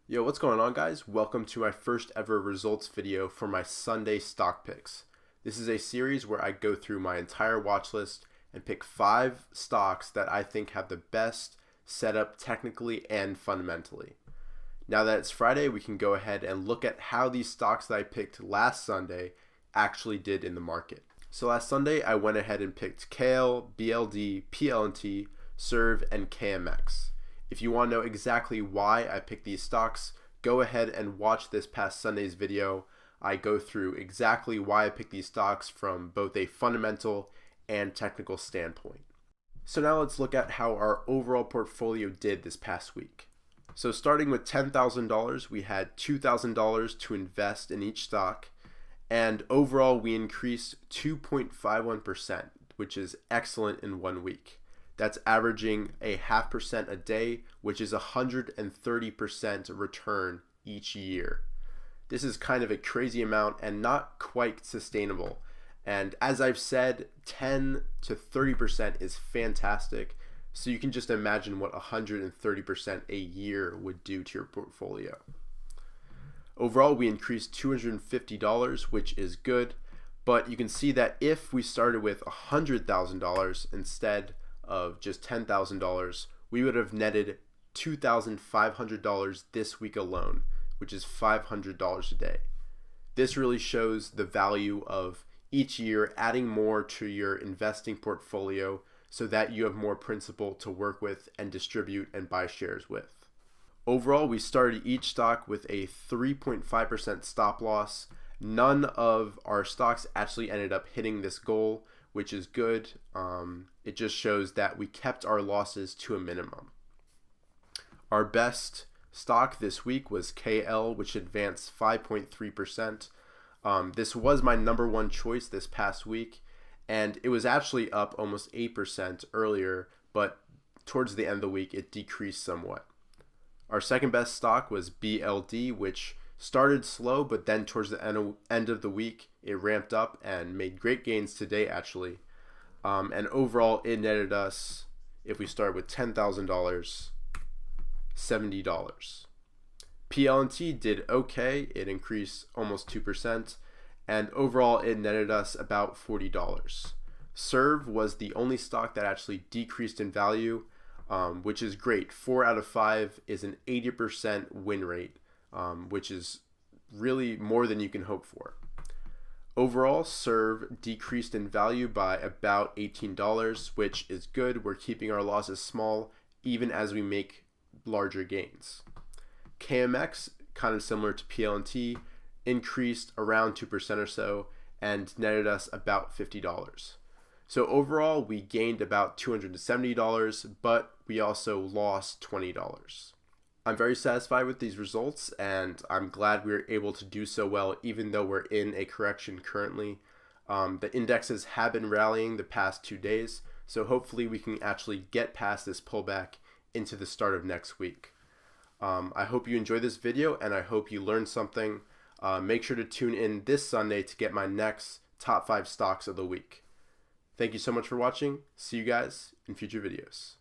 Yo, what's going on, guys? Welcome to my first ever results video for my Sunday stock picks. This is a series where I go through my entire watch list and pick 5 stocks that I think have the best setup technically and fundamentally. Now that it's Friday, we can go ahead and look at how these stocks that I picked last Sunday actually did in the market. So last Sunday, I went ahead and picked KL, BLD, PLNT, Serve, and KMX. If you want to know exactly why I picked these stocks, go ahead and watch this past Sunday's video. I go through exactly why I picked these stocks from both a fundamental and technical standpoint. So now let's look at how our overall portfolio did this past week. So starting with $10,000, we had $2,000 to invest in each stock, and overall we increased 2.51%, which is excellent in 1 week. That's averaging a 0.5% a day, which is 130% return each year. This is kind of a crazy amount and not quite sustainable. And as I've said, 10 to 30% is fantastic. So you can just imagine what 130% a year would do to your portfolio. Overall, we increased $250, which is good. But you can see that if we started with $100,000 instead of just $10,000, we would have netted $2,500 this week alone, which is $500 a day. This really shows the value of each year adding more to your investing portfolio so that you have more principal to work with and distribute and buy shares with. Overall, we started each stock with a 3.5% stop loss. None of our stocks actually ended up hitting this goal, which is good. It just shows that we kept our losses to a minimum. Our best stock this week was KL, which advanced 5.3%. This was my number one choice this past week, and it was actually up almost 8% earlier, but towards the end of the week it decreased somewhat. Our second best stock was BLD, which started slow, but then towards the end of the week it ramped up and made great gains today actually. And overall it netted us, if we start with $10,000, $70. PLNT did okay. It increased almost 2%, and overall it netted us about $40. Serve was the only stock that actually decreased in value, which is great. 4 out of 5 is an 80% win rate, which is really more than you can hope for. Overall, Serve decreased in value by about $18, which is good. We're keeping our losses small even as we make larger gains. KMX, kind of similar to PLNT, increased around 2% or so and netted us about $50. So overall, we gained about $270, but we also lost $20. I'm very satisfied with these results, and I'm glad we were able to do so well even though we're in a correction currently. The indexes have been rallying the past 2 days, so hopefully we can actually get past this pullback into the start of next week. I hope you enjoyed this video, and I hope you learned something. Make sure to tune in this Sunday to get my next top 5 stocks of the week. Thank you so much for watching. See you guys in future videos.